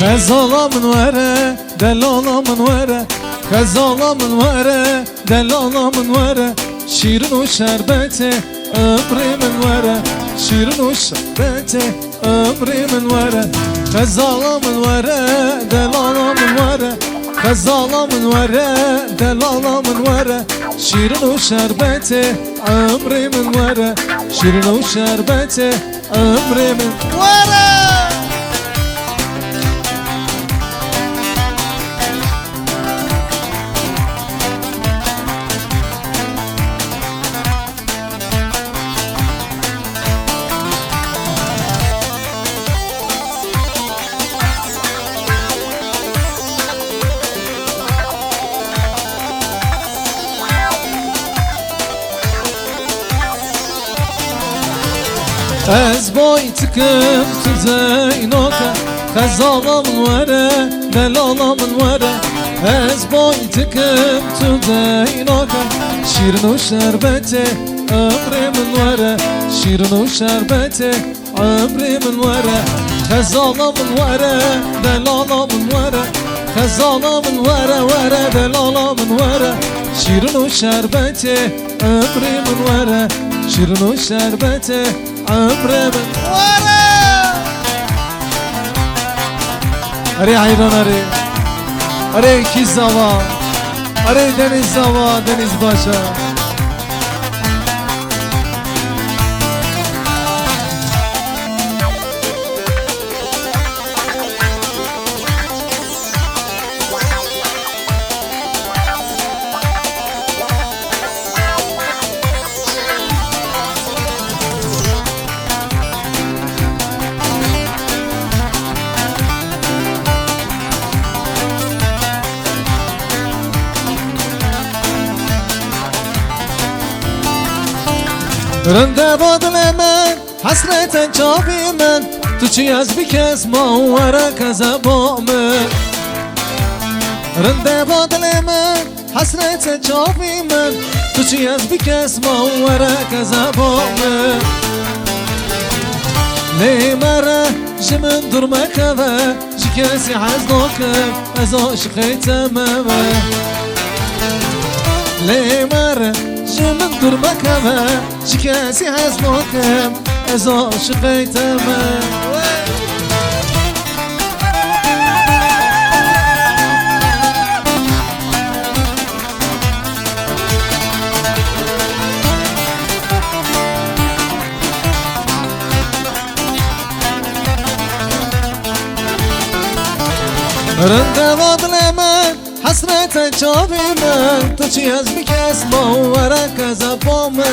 خزالا من وره دلالا من وره خزالا من وره دلالا من وره شیرین و شربت عمری من وره شیرین و شربت عمری من وره خزالا من وره دلالا من وره خزالا من وره دلالا من وره شیرین و شربت عمری من وره شیرین و شربت عمری من وره از بای تکم تو زیناکه خزالا من وره دلالا من وره از بای تکم تو زیناکه شیرین و شربت عمری من وره شیرین و شربت عمری من وره خزالا من وره دلالا من وره خزالا من وره وره دلالا من وره شیرین و شربت عمری من وره شیرین و شربت عمري من ورا اري عيران اري كي زوا اري دنيز زوا دنيز باشا رنده بادل من حسرت جابی من تو چی از بی کس ماورک از من رنده بادل من حسرت جابی من تو چی از بی کس ماورک از من لیمره جمن درمک و جی کسی حزناکم از عاشقی تمامه لیمره من درمك ما شكاسي حزنوكم از عاشقي تمام رنده بادل من حسرت جابی من تو چی از بیکس ماورک از من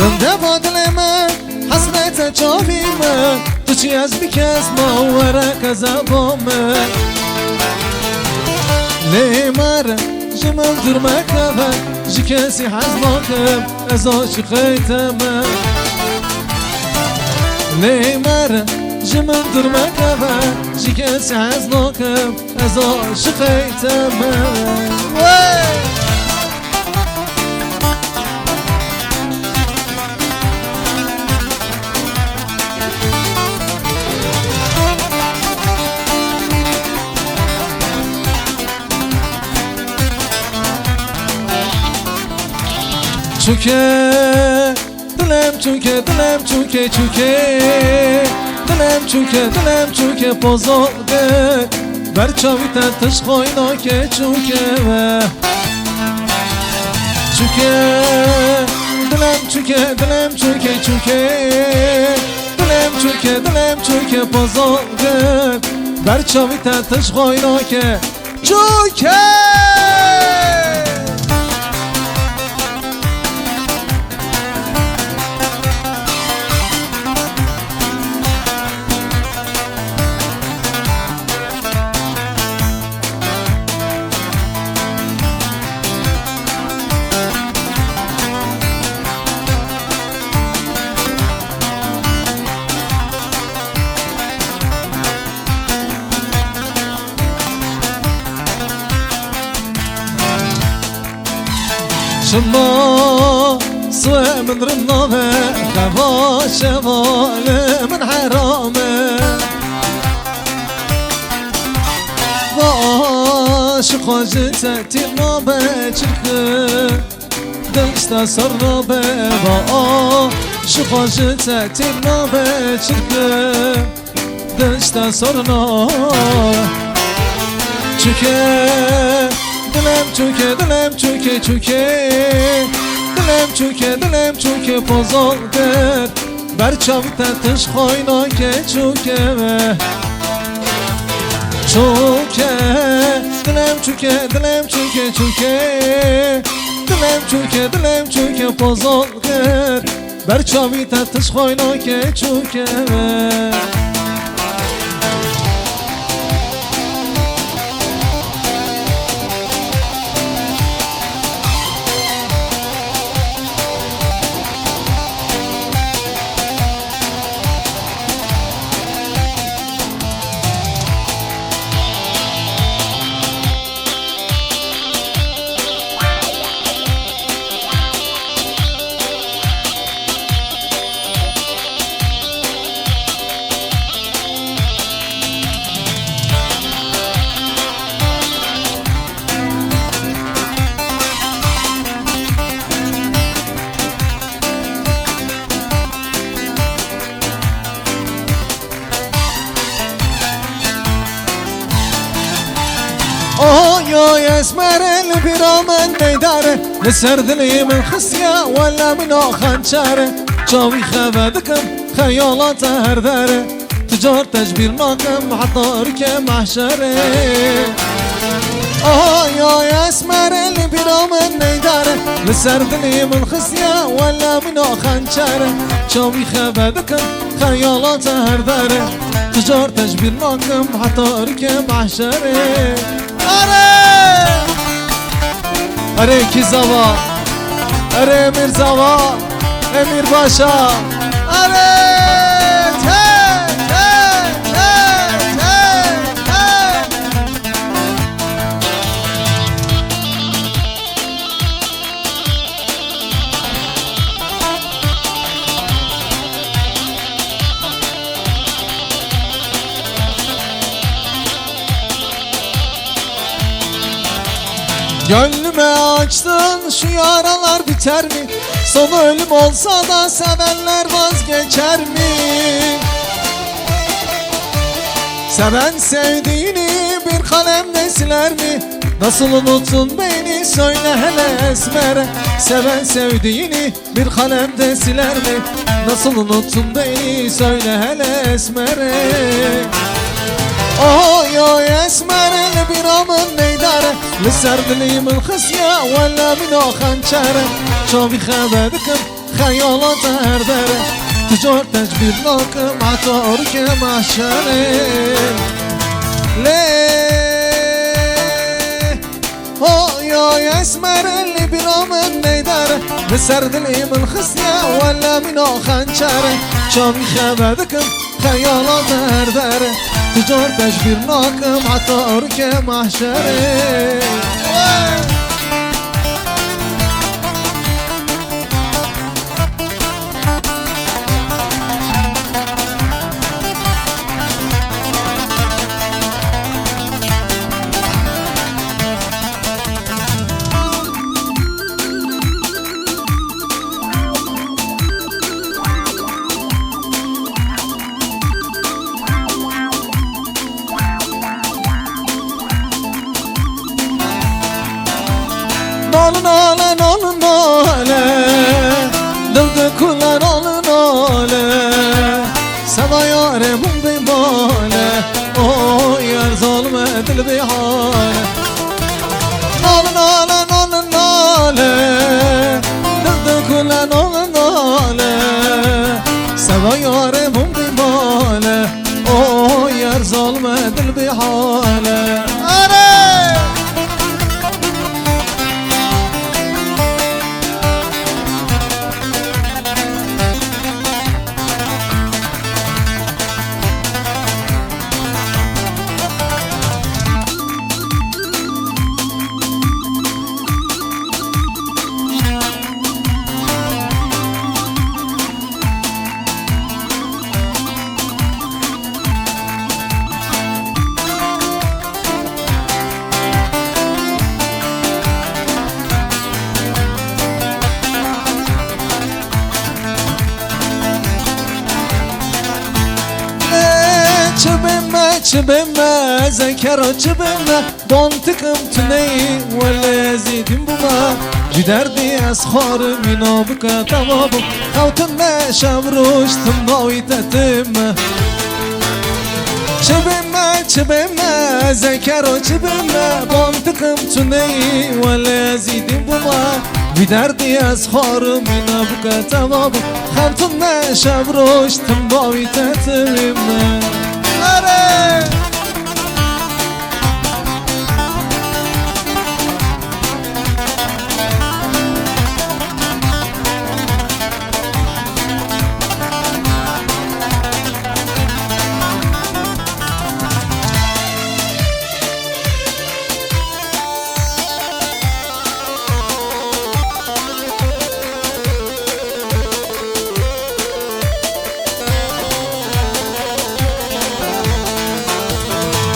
رنده بادل من حسرت جابی من تو چی از بیکس ماورک از من لیمر جمن درمک و جی کسی حزناکم از عاشقی تمام لیمر جمن درمك و جي كاسي حزناكم از عاشقي تمام چونکه دلم چونکه دلم چونکه دلم چونکه بازاده بر چاوی تنتش خوینا که چونکه دلم چونکه بازاده بر چاوی تنتش خوینا که چونکه شما سوى من رنامه خوا شوال من حرامه عاشق جت ما بچرخ دشت سر به با عاشق جت ما بچرخ دشت سر نا چوکه دلم چوکه دلم چوکه چوکه دلم چوکه دلم چوکه پازال کرد بر چاوی تتش خوینا که چوکه چوکه دلم چوکه دلم چوکه چوکه دلم چوکه دلم چوکه پازال کرد بر چاوی تتش خوینا که چوکه آی اسمر البرامن میداره لسر دلی من خسیه ولا من خنچره چاوی خبدکم خیالات هر داره تجار تجبیر ناکم حطار که محشره آی اسمر البرامن میداره لسر دلی من خسیه ولا من خنچره چاوی خبدکم خیالات هر داره تجار تجبیر ناکم حطار که محشره اره کی زوا اره امیر زوا امیر باشا اره Gönlüme açtın şu yaralar biter mi? Son ölüm olsa da sevenler vazgeçer mi? Seven sevdiğini bir kalemle siler mi? Nasıl unuttun beni söyle hele esmer. Seven sevdiğini bir kalemde siler mi? Nasıl unuttun beni söyle hele esmer. Oy esmer bir amın neydare لسر دلی من خسیه ولا من خنچره چاوی خبرکم خیالات هر داره تجار تجبیر ناکم عطار که محشره آی اسمر اللي برامن نیداره لسر دلی من خسیه ولا من خنچره چاوی خبرکم خیالات هر داره تجار تجبیر ناکم عطار که محشره Nole nole nole Dilde kula nole nole Seva yaremun bi male O yar zalme dil bi hale Nole nole nole nole Dilde kula nole nole Seva yaremun bi male O yar zalme dil bi hale çibime zekero çibime Dontıkım tüneyi Vele zidin buma Giderdi az xarım ina buka tavabım Xavtın ne şavruştum novitetim çibime zekero çibime Dontıkım tüneyi Vele zidin buma Giderdi az xarım ina buka tavabım Xavtın ne şavruştum novitetim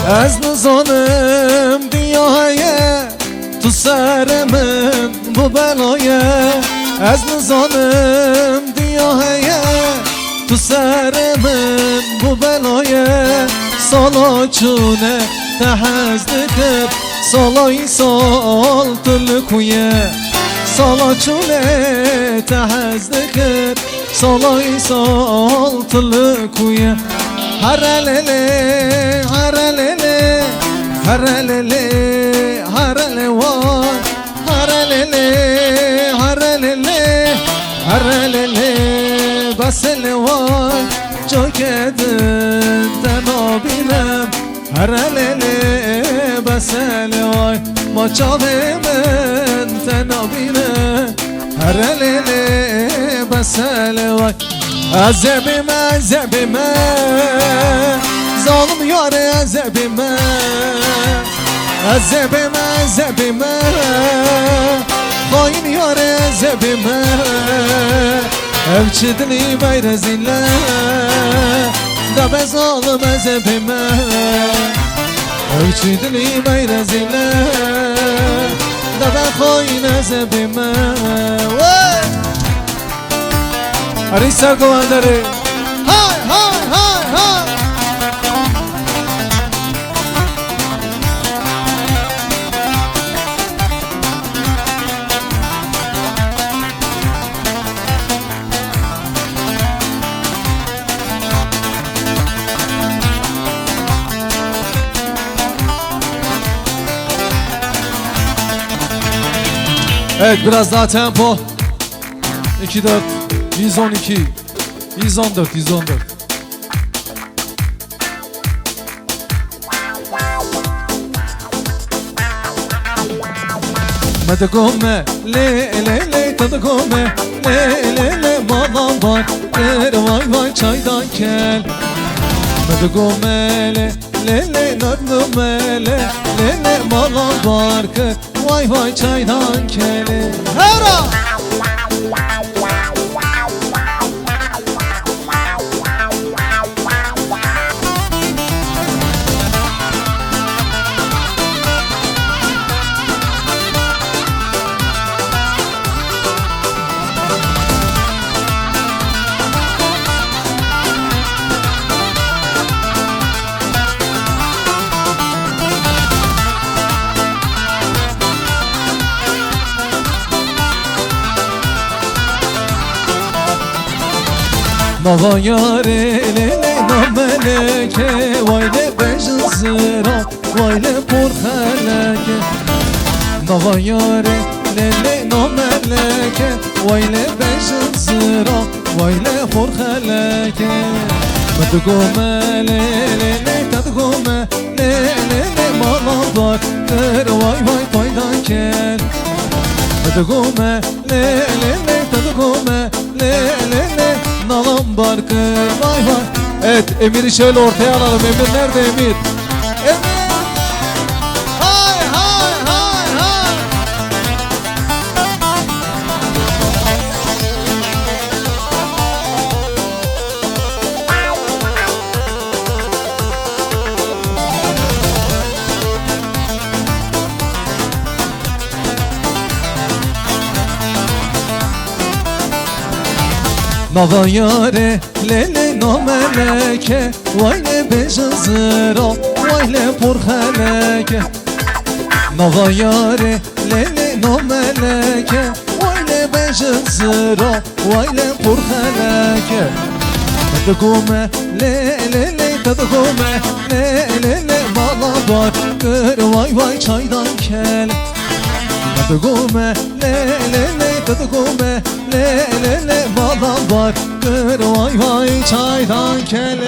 از نزانم دیاهای تو سرمن bu belaya از نزانم دیاهای تو سرمن bu belaya سالا چونه تحزدکر سالای سال تلکویه سالا چونه تحزدکر سالای سال تلکویه هرلله هرلله هرلله هرله وای هرلله هرلله هرلله بسله وای جاکدن تنابینم هرلله بسله وای ما چاومن تنابینم هرلله بسله وای عذبime Zalim yâre azebime Azebime Hain yâre azebime Evçidini beyrezile Da be zalim azebime Evçidini beyrezile Da be hain azebime Arı sargıvanları Hay hay hay hay Evet biraz daha tempo 2-4 112 114 114 Madagome le le le tadagome le le le malam var vay vay çaydan kel Madagome le le le nadgome le le le malam var vay vay çaydan kel Hera Nava yare lele nameleke Vayle bejin zira Vayle por haleke Nava yare lele nameleke Vayle bejin zira Vayle por haleke Tadgome lele tadgome lele maladar Vay vay paydan kel Tadgome lele tadgome lele nalam barkı vay vay. Evet Emir'i şöyle ortaya alalım. Emir nerede Emir? Emir! Hay hay hay hay! Nava yare lele no meleke Vay le bejazira Vay le porheleke Nava yare lele no meleke Vay le bejazira Vay le porheleke Tadgume le le le Tadgume le le le Bala var kır vay vay çaydan kel Tadgume le le le Tadgume le le le Bala var kır vay vay çaydan kel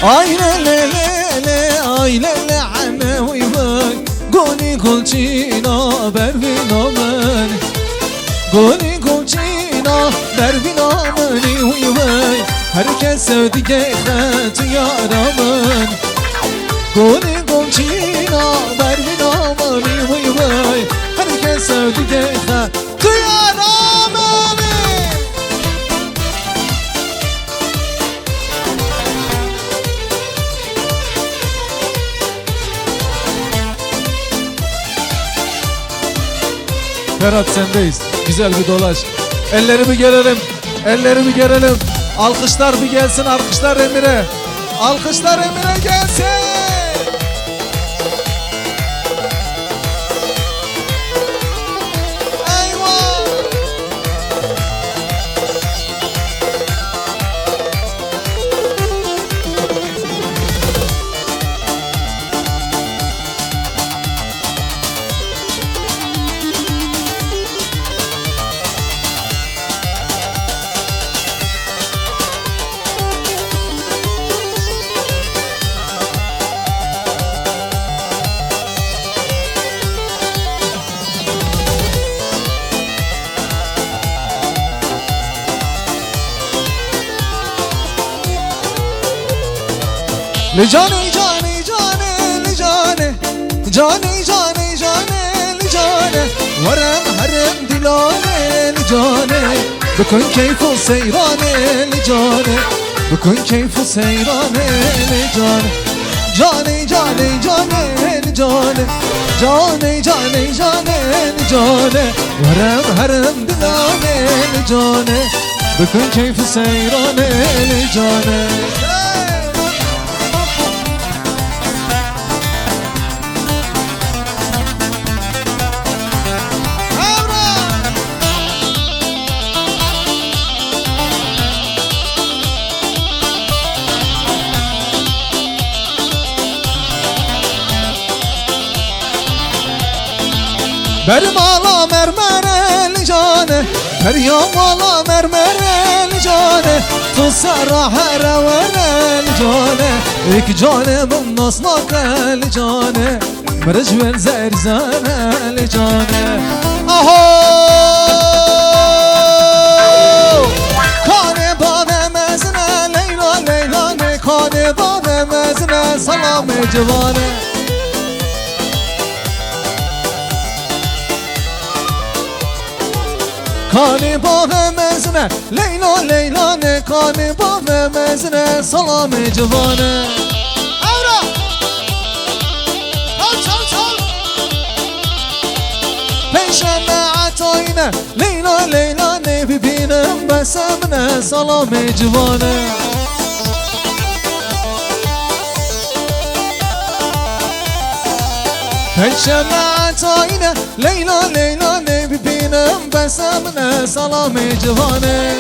Ay le le le le ay le le anawi vay Goni kolçina bervina mani Goni kolçina bervina mani vay Herkes sevdiğe xet yaramın Goni kolçina bervina mani vay Herkes sevdiğe xet yaramın Ferhat sendeyiz. Güzel bir dolaş. Ellerimi görelim. Ellerimi görelim. Alkışlar bir gelsin. Alkışlar Emir'e. Alkışlar Emir'e gelsin. Le cane cane cane le cane cane cane cane le cane Varem harem dilane le cane Bükün keyfu seyrane le cane Bükün keyfu seyrane le cane Cane cane cane le cane Cane cane cane le cane Varem harem dilane le cane Bükün keyfu seyrane le cane Bermala mermere li cane Feryamala mermere li cane Tu sarra heravere li cane İk cane bum nasnaka li cane Mercven zerzane li cane Aho Kane bademezine Leyla Leyla ne Kane bademezine Salam civane Kani bağ mezne Leyla Leyla ne kani bağ mezne Salame civane Avra Çal çal çal Peşeme atoyne Leyla Leyla ne bibinem besemne Salame civane Peşeme atoyne Leyla Leyla ne bibinem besemne Salame civane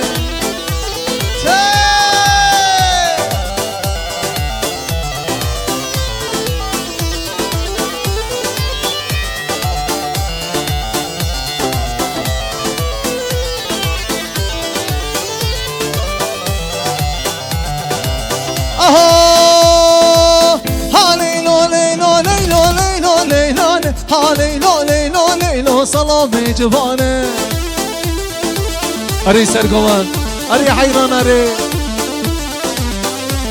ها لیلا لیلا لیلا سلام جوانه اری سرگوان اری حیران اری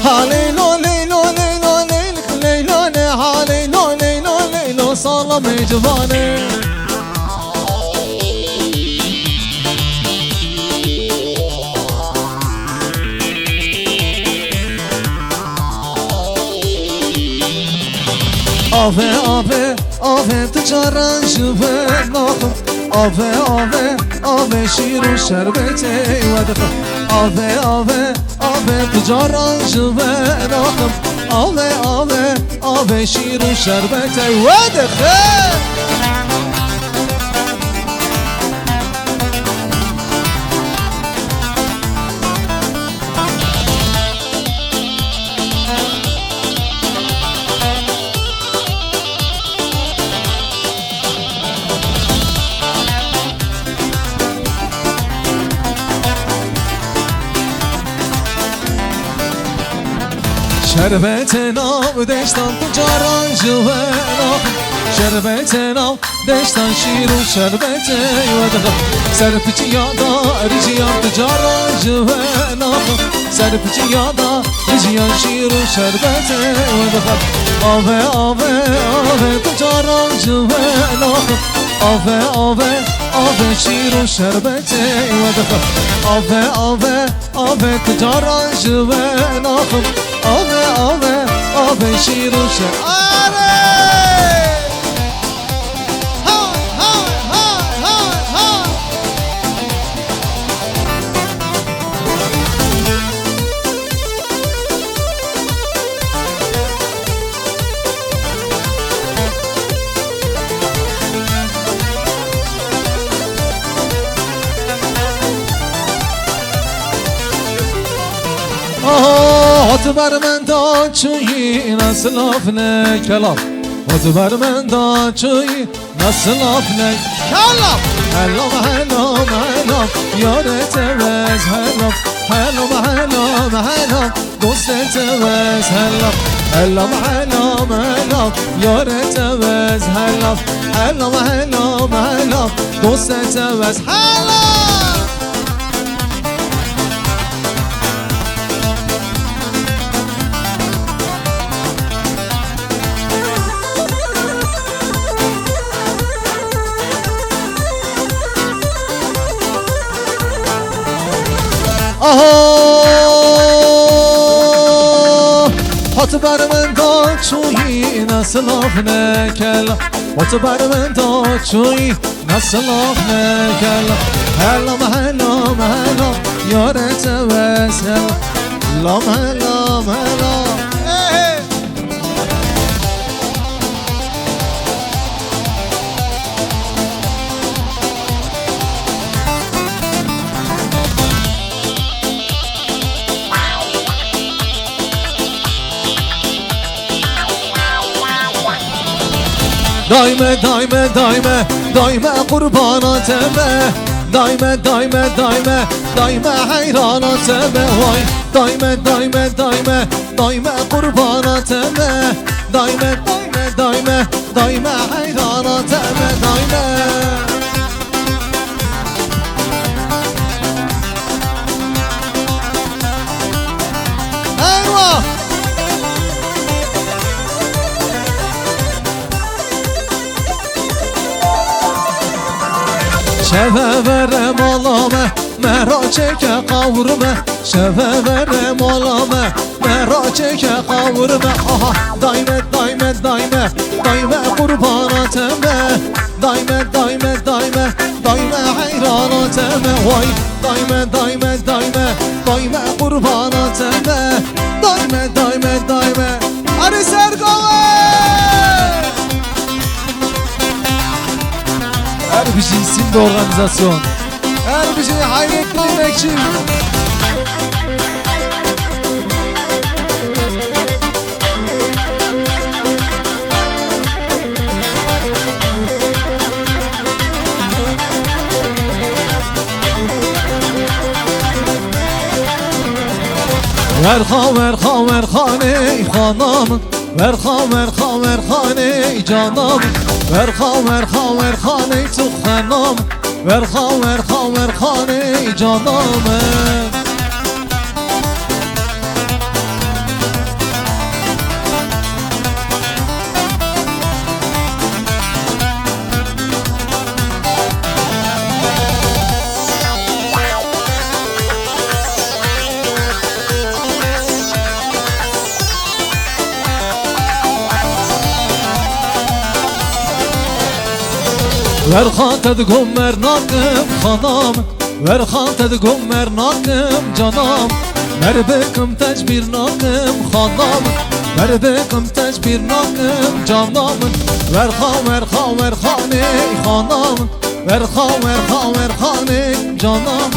ها لیلا لیلا لیلا لیلا لیلا ها لیلا لیلا لیلا سلام جوانه آوه آوه آوه تو جاران جوه ناخم آوه آوه آوه شیر و شربت ودخم آوه آوه آوه تو جاران جوه ناخم آوه آوه آوه شیر و شربت ودخم شربت نام دشتان تو جاران جوانم شربت نام دشتان شیر و شربت یادم سرپچی یادا ریجیان تو جاران جوانم سرپچی یادا ریجیان شیر و شربت یادم آوه آوه آوه تو جاران جوانم آوه آوه آوه شیر و شربت یادم آوه آوه آوه تو جاران جوانم آوه آوه آوه شیر و شر آره ها ها ها ها ها هات بر من دا چویی نسلاف نه کلام هات بر من دا چویی نسلاف نه کلام هلام هلام هلام یارت وز هلام هلام هلام هلام دوستت وز هلام هلام هلام هلام یارت وز هلام هلام هلام هلام دوستت وز هلام هات بر من دا چویی نسلاف نکل هات بر من دا چویی نسلاف نکل هلام هلام هلام یارت وزل لام هلام هلام دايمة دايمة دايمة دايمة قرباناتمه دايمة دايمة دايمة دايمة حيراناتمه واي دايمة دايمة دايمة دايمة قرباناتمه دايمة دايمة دايمة دايمة حيراناتمه دايمة ايوه شفه برم آلامه مهراچه که قورمه شفه برم آلامه مهراچه که قورمه آها دايمه دايمه دايمه دايمه قرباناتمه دايمه دايمه دايمه دايمه حیراناتمه وای دايمه دايمه دايمه دايمه قرباناتمه دايمه دايمه دايمه اری سرگوه her bir şey isimli organizasyon. Her bir şey hayretli emekçi. Verha verha verhane hanamın ورخانه جانم ورخانه تو خنم ورخانه جانم ورخان تدگم مرناکم خانم ورخان تدگم مرناکم جانم مربکم تجبیر ناکم خانم مربکم تجبیر ناکم جانم ورخانه خانم ورخانه جانم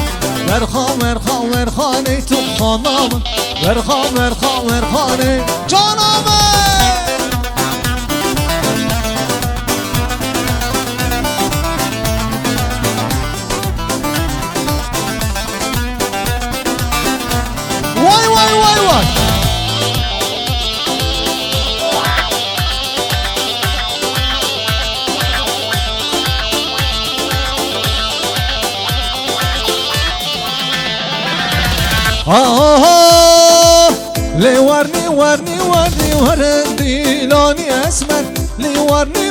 ورخانه تو خانم ورخانه جانم وای لی ورنی ورندی لانی اسمر لی ورنی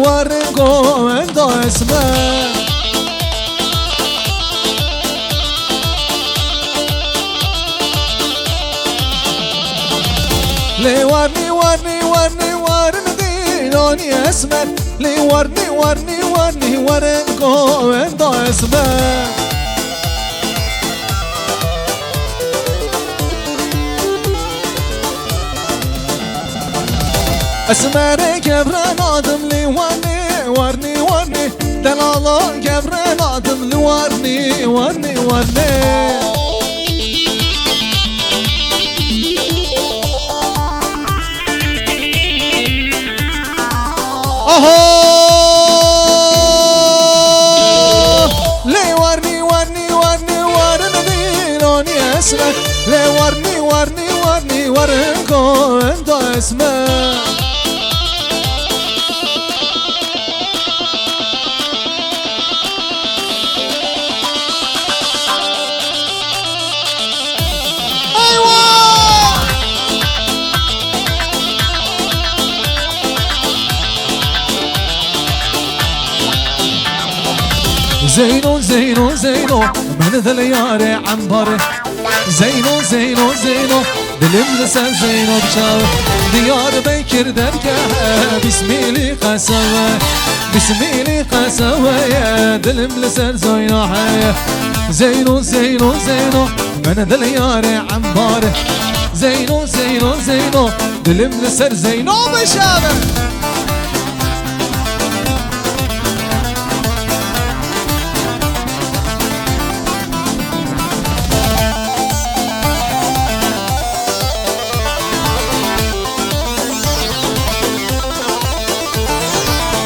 ورنگو اندا اسمر لی ورنی لانی اسمر لی ورنی ورنگو اندا اسمر اسمر كبران آدم لي ورني دلالا كبران آدم لي ورني أهو لي ورني لوني اسمك لي ورني ورنكو انت اسمك زينو من ذا الياري عنبري زينو دلم لسان زينو بشاوي ديار بكر دركه بسميلي قسوي دلم لسان زينو حيا زينو من ذا الياري عنبري زينو دلم لسان زينو بشاوي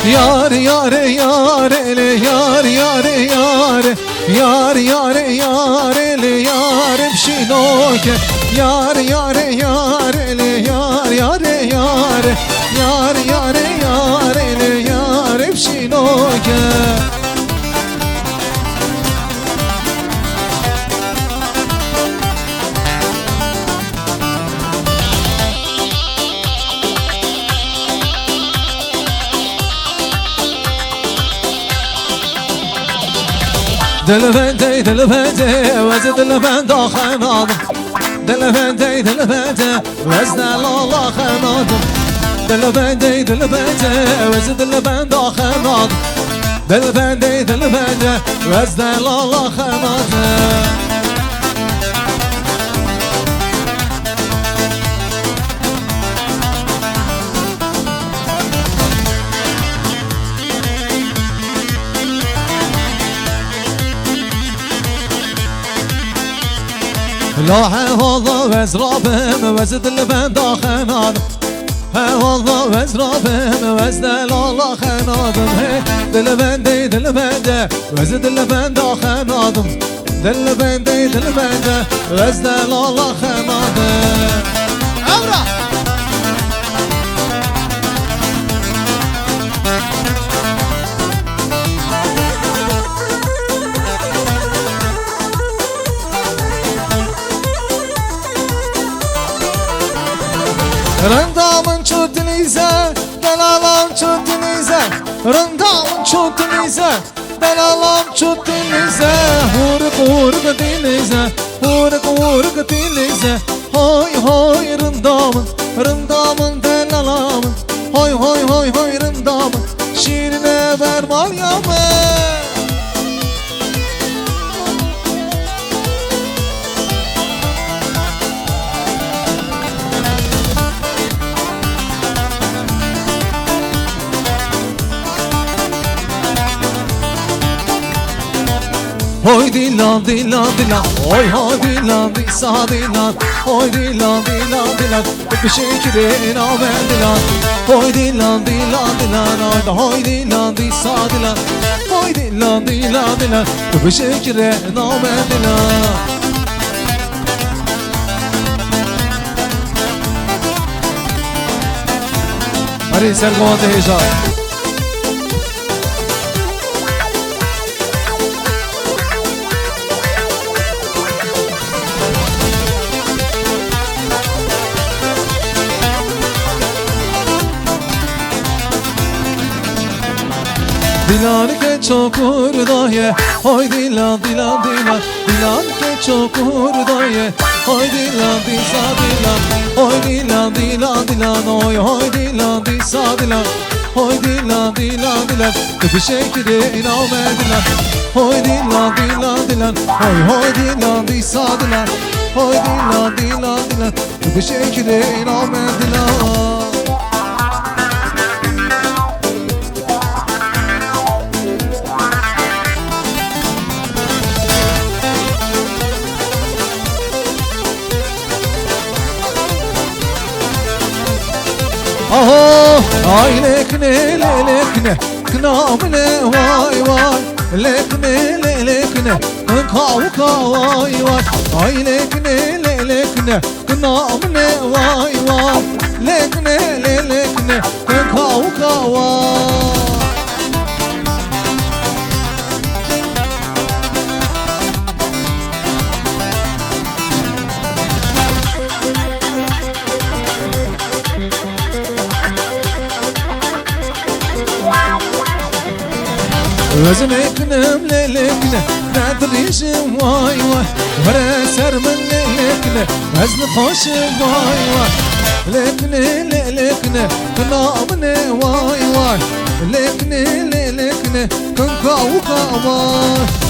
Yar le yar bşinoke yar le yar bşinoke دلبنده وز دلبنده خنادم دلبنده وز دلالا خنادم دلبنده وز دلبنده خنادم دلبنده وز دلالا خنادم لا والله وزرابم وزد البند خنادم والله وزرابم وزد لالا خنادم دلبنده وزد البند خنادم دلبنده وزد لالا خنادم امرا رندامن چوتنیزه دلالام چوتنیزه رندامن چوتنیزه دلالام چوتنیزه هورق هورق دینیزه هورق هورق دینیزه های های رندامن دلالامن های های های های رندامن شیرینه بر مالیامه Hoy dilan dilan dilan Hoy hoy dilan disa dilan Hoy dilan dilan dilan Bişekire inamen dilan Hoy dilan dilan dilan Hoy dilan disa dilan Hoy dilan dilan dilan Bişekire inamen dilan Hadi sergavante heyecan Dilan ke çok hurdaye Hoy dilan dilan dilan Dilan ke çok hurdaye Hoy dilan disa dilan Hoy dilan dilan dilan Hoy hoy dilan disa dilan Hoy dilan dilan dilan Bir şekilde inanmadılar Hoy dilan dilan dilan Hoy hoy dilan disa dilan Hoy dilan dilan dilan Bir şekilde inanmadılar Aho ay lekne lekne knamne vay vay lekne lekne kav vay vay ay lekne lekne knamne vay vay lekne lekne kav vay Özüm eknem lelekne Nadrişim vay vay Vere sermin lelekne Ezli hoşum vay vay Lekne lelekne Kınamne vay vay Lekne lelekne Kınkavuka vay